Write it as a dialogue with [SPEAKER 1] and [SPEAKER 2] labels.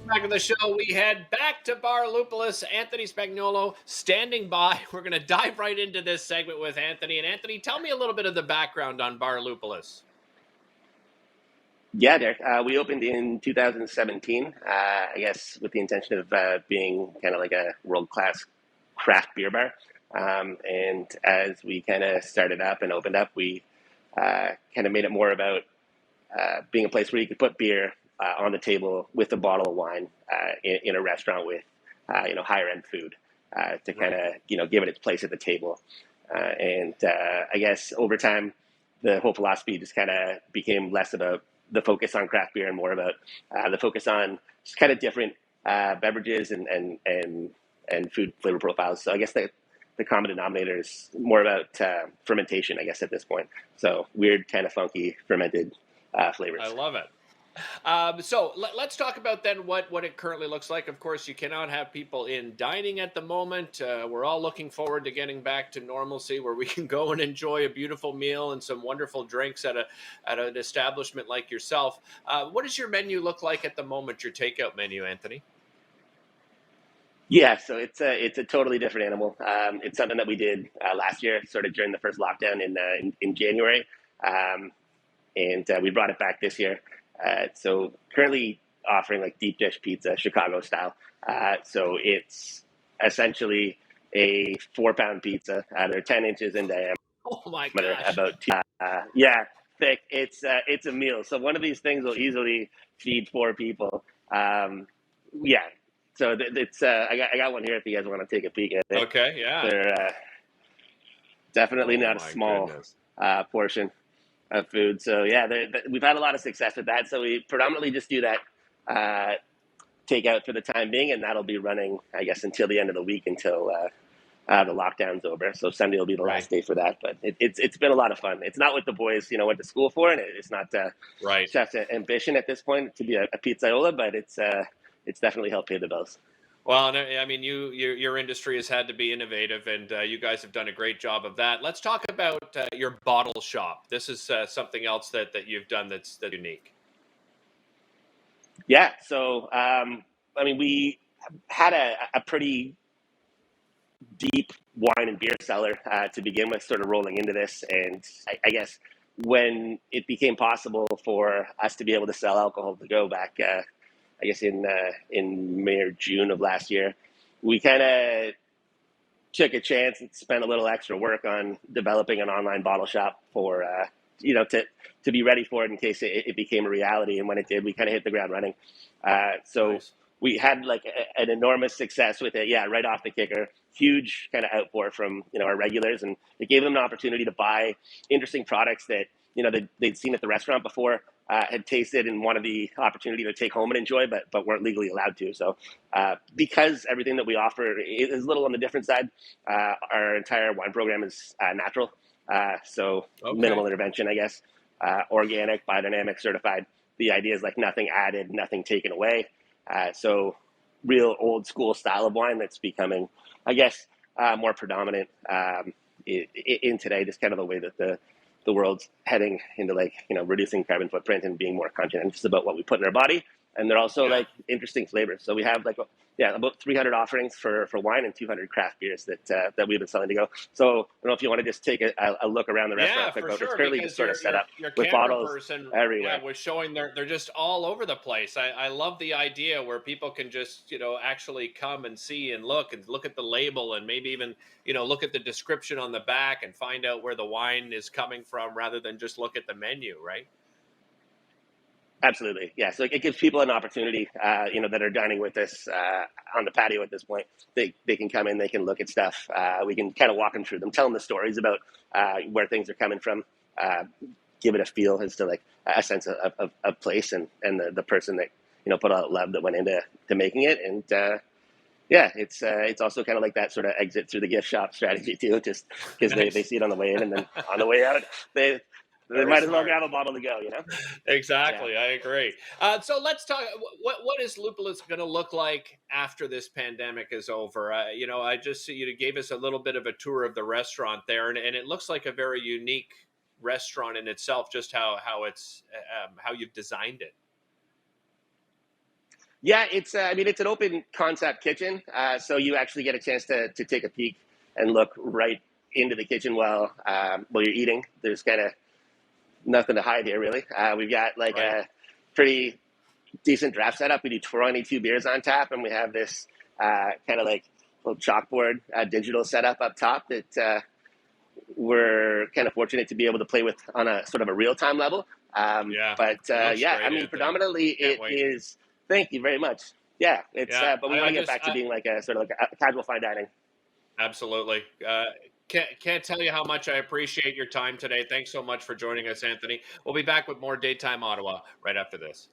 [SPEAKER 1] back of the show. We head back to Bar Lupulus. Anthony Spagnolo standing by. We're going to dive right into this segment with Anthony. And Anthony, tell me a little bit of the background on Bar Lupulus.
[SPEAKER 2] Yeah, Derek. We opened in 2017, I guess, with the intention of being kind of like a world-class craft beer bar. And as we kind of started up and opened up, we kind of made it more about being a place where you could put beer on the table with a bottle of wine in a restaurant with, higher end food to kind of, give it its place at the table. And I guess over time, the whole philosophy just kind of became less about the focus on craft beer and more about the focus on just kind of different beverages and food flavor profiles. So I guess the common denominator is more about fermentation, I guess, at this point. So weird, kind of funky fermented flavors.
[SPEAKER 1] I love it. So let's talk about then what it currently looks like. Of course, you cannot have people in dining at the moment. We're all looking forward to getting back to normalcy where we can go and enjoy a beautiful meal and some wonderful drinks at an establishment like yourself. What does your menu look like at the moment, your takeout menu, Anthony?
[SPEAKER 2] Yeah, so it's a totally different animal. It's something that we did last year, sort of during the first lockdown in January, and we brought it back this year. So currently offering like deep dish pizza, Chicago style. So it's essentially a 4-pound pizza. They're 10 inches in diameter,
[SPEAKER 1] Oh my gosh.
[SPEAKER 2] about thick. It's a meal. So one of these things will easily feed 4 people. Yeah. So it's I got one here if you guys want to take a peek at it.
[SPEAKER 1] Okay, yeah.
[SPEAKER 2] They're definitely
[SPEAKER 1] Oh
[SPEAKER 2] not a
[SPEAKER 1] my
[SPEAKER 2] small
[SPEAKER 1] goodness.
[SPEAKER 2] portion of food. So yeah, we've had a lot of success with that. So we predominantly just do that takeout for the time being, and that'll be running, I guess, until the end of the week, until the lockdown's over. So Sunday will be the last day for that. But it's been a lot of fun. It's not what the boys went to school for, and it's not
[SPEAKER 1] Right.
[SPEAKER 2] chef's ambition at this point to be a pizzaiola, but it's definitely helped pay the bills.
[SPEAKER 1] Well, and I mean, your industry has had to be innovative, and you guys have done a great job of that. Let's talk about your bottle shop. This is something else that you've done that's unique.
[SPEAKER 2] Yeah. So I mean, we had a pretty deep wine and beer cellar to begin with, sort of rolling into this. And I guess when it became possible for us to be able to sell alcohol to go back, I guess in May or June of last year, we kind of took a chance and spent a little extra work on developing an online bottle shop for to be ready for it in case it became a reality. And when it did, we kind of hit the ground running. So
[SPEAKER 1] Nice.
[SPEAKER 2] we had like an enormous success with it. Yeah, right off the kicker, huge kind of outpour from our regulars, and it gave them an opportunity to buy interesting products that they'd seen at the restaurant before, had tasted, and wanted the opportunity to take home and enjoy, but weren't legally allowed to. So because everything that we offer is a little on the different side, our entire wine program is natural. So
[SPEAKER 1] Okay.
[SPEAKER 2] minimal intervention, I guess, organic, biodynamic, certified. The idea is like nothing added, nothing taken away. So real old school style of wine that's becoming, I guess, more predominant in today, just kind of the way that the world's heading into, like, reducing carbon footprint and being more conscientious about what we put in our body. And they're also
[SPEAKER 1] Yeah.
[SPEAKER 2] like interesting flavors. So we have like about 300 offerings for wine and 200 craft beers that we've been selling to go. So I don't know if you want to just take a look around the restaurant.
[SPEAKER 1] Yeah, for
[SPEAKER 2] It's
[SPEAKER 1] sure.
[SPEAKER 2] currently
[SPEAKER 1] Because
[SPEAKER 2] just sort of set up
[SPEAKER 1] your
[SPEAKER 2] with
[SPEAKER 1] camera
[SPEAKER 2] bottles
[SPEAKER 1] person,
[SPEAKER 2] everywhere.
[SPEAKER 1] yeah, was showing they're just all over the place. I love the idea where people can just actually come and see and look at the label, and maybe even look at the description on the back and find out where the wine is coming from rather than just look at the menu, right?
[SPEAKER 2] Absolutely. Yeah. So it gives people an opportunity, that are dining with us on the patio at this point. They can come in, they can look at stuff. We can kind of walk them through them, tell them the stories about where things are coming from, give it a feel as to like a sense of place and the person that, put all that love that went into making it. And yeah, it's also kind of like that sort of exit through the gift shop strategy too, just because
[SPEAKER 1] Nice.
[SPEAKER 2] they see it on the way in, and then on the way out, they
[SPEAKER 1] Very
[SPEAKER 2] might as well
[SPEAKER 1] smart.
[SPEAKER 2] grab a bottle to go,
[SPEAKER 1] Exactly, I agree. So let's talk. What is Lupulus going to look like after this pandemic is over? I just see you gave us a little bit of a tour of the restaurant there, and it looks like a very unique restaurant in itself. Just how it's how you've designed it.
[SPEAKER 2] Yeah, it's I mean it's an open concept kitchen, so you actually get a chance to take a peek and look right into the kitchen while you're eating. There's kind of nothing to hide here, really. We've got like
[SPEAKER 1] Right.
[SPEAKER 2] a pretty decent draft setup. We do 22 beers on tap, and we have this kind of like little chalkboard digital setup up top that we're kind of fortunate to be able to play with on a sort of a real time level.
[SPEAKER 1] Yeah.
[SPEAKER 2] But
[SPEAKER 1] It looks
[SPEAKER 2] yeah, I
[SPEAKER 1] great,
[SPEAKER 2] mean,
[SPEAKER 1] Anthony.
[SPEAKER 2] predominantly
[SPEAKER 1] Can't
[SPEAKER 2] it
[SPEAKER 1] wait.
[SPEAKER 2] is. Thank you very much. Yeah, it's
[SPEAKER 1] Yeah.
[SPEAKER 2] but we want
[SPEAKER 1] I
[SPEAKER 2] to get
[SPEAKER 1] just
[SPEAKER 2] back to being like a sort of like a casual fine dining.
[SPEAKER 1] absolutely. Can't tell you how much I appreciate your time today. Thanks so much for joining us, Anthony. We'll be back with more Daytime Ottawa right after this.